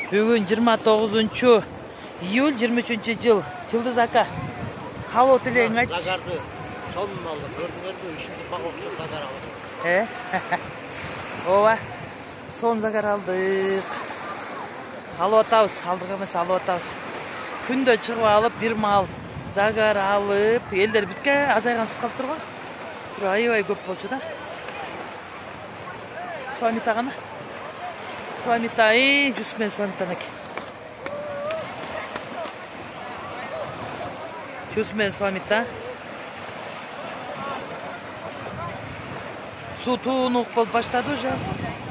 Бүгін 29 июль 23-жыл. Жылдыз ака. Хало тілең айтшы. Загарды сонын алды. Көрдіңерді үшінді бақоқты загар алды. Ова. Сон загар алдық. Алып атабыз. Алдық емес алып атабыз. Күндө чыгып алып, бир мал загар алып, элдер бүтке азайгансып калып турган. Бирок аябай көп болчу да. Суамита гана. Суамита, жусмен суамитанеки. Жусмен суамита. Су тунук болуп баштады уже.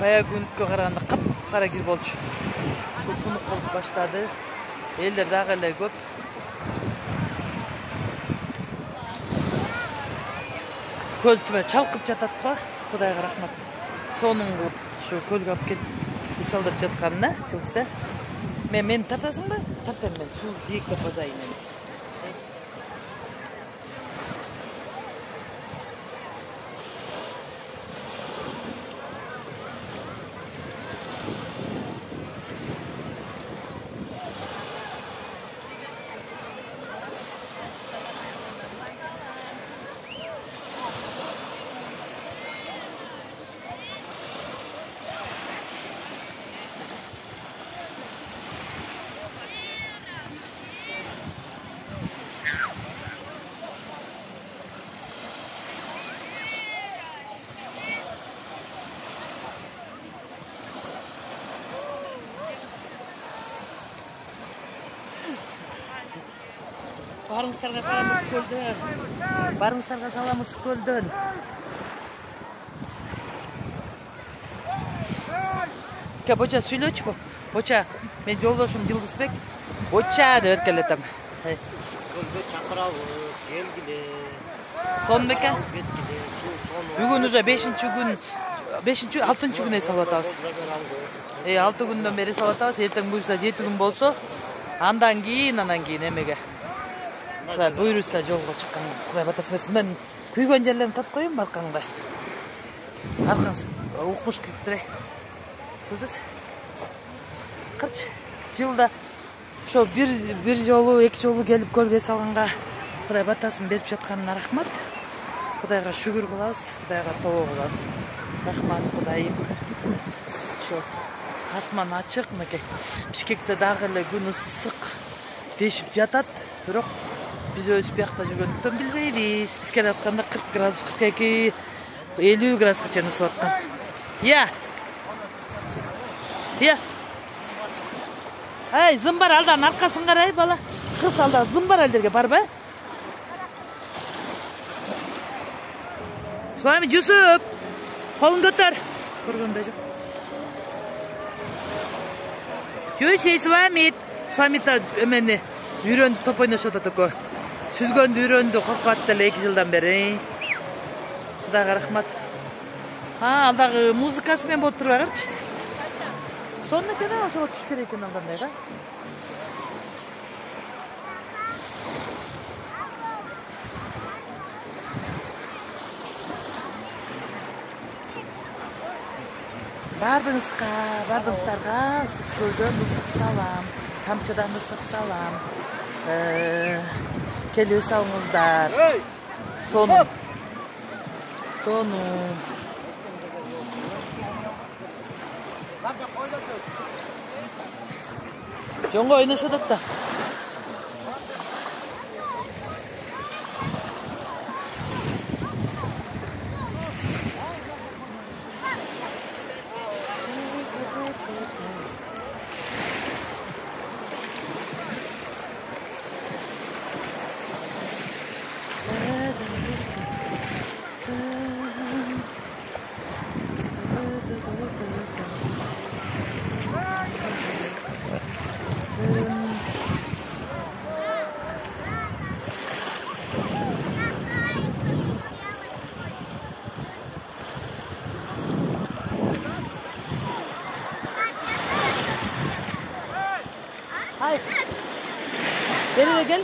Бая күнүккө караганда кап-кара кир болчу. Су тунук болуп баштады. Элдер дагы эле көп. Көлтүмө чалкып жатат го. Кудайга рахмат. Сонун кылып ушу көлгө алып келип исалдап жатканына келсе. Мени тартасыңбы? Тартам мен. Суу жээктеп базайын эми. Барыңыздарга саламыз көлдөн. Барыңыздарга саламыз көлдөн. Боча сүйлөчү бу. Боча, мен жолдошум Жылдызбек. Боча деп эркелетем. Көлгө чакырабыз, келгиле. Сон беке. Бүгүн уже 6-күн салып атабыз. 6 күндөн бери салып атабыз. Эртең буюрса 7 күн болсо, андан кийин эмеге. Кудай буйруса жолго чыккан. Кудай батасы берсин. Мен күйгөн жерлерин татып коеюн балкаңда. Аркаңыз укмуш күйүп тур. Көрдүңүз? Кырчы жылда ошо бир жолу, 2 жолу келип көлгө салганга Кудай батасын берип жатканына рахмат. Кудайга шүгүр кылабыз, Кудайга тобо кылабыз. Рахмат Кудайым. Ошо асман ачык, мынакей. Бишкекте дагы эле күн ысык бешип жатат, бирок биз өз биякта жүргөндүктөн билбейбиз. Биз келе атканда 40 градус, 42, 50 градуска чейин ысып аткан. Я. Ай, зымбар алдан аркасын карай бала. Кыз алда зымбар элдерге барбы? Суами Жусуп, колун көтөр. Көргөндө жок. Жусей Суамит. Суамита эмени үйрөндү, топ ойношуп атат эко. Сүзгөндү үйрөндү, коркуп эле 2 жылдан бери. Кудайга рахмат. Алдагы музыкасы менен болуп турбайбырчы? Сонун экен, ошого түш керек экен алгандайга. Бардыңыздарга ысык көлдөн ысык салам, тамчыдан ысык салам. Келип салыңыздар. Сонун. Жоңго ойношуп атат да. Hayır. Nereye gel?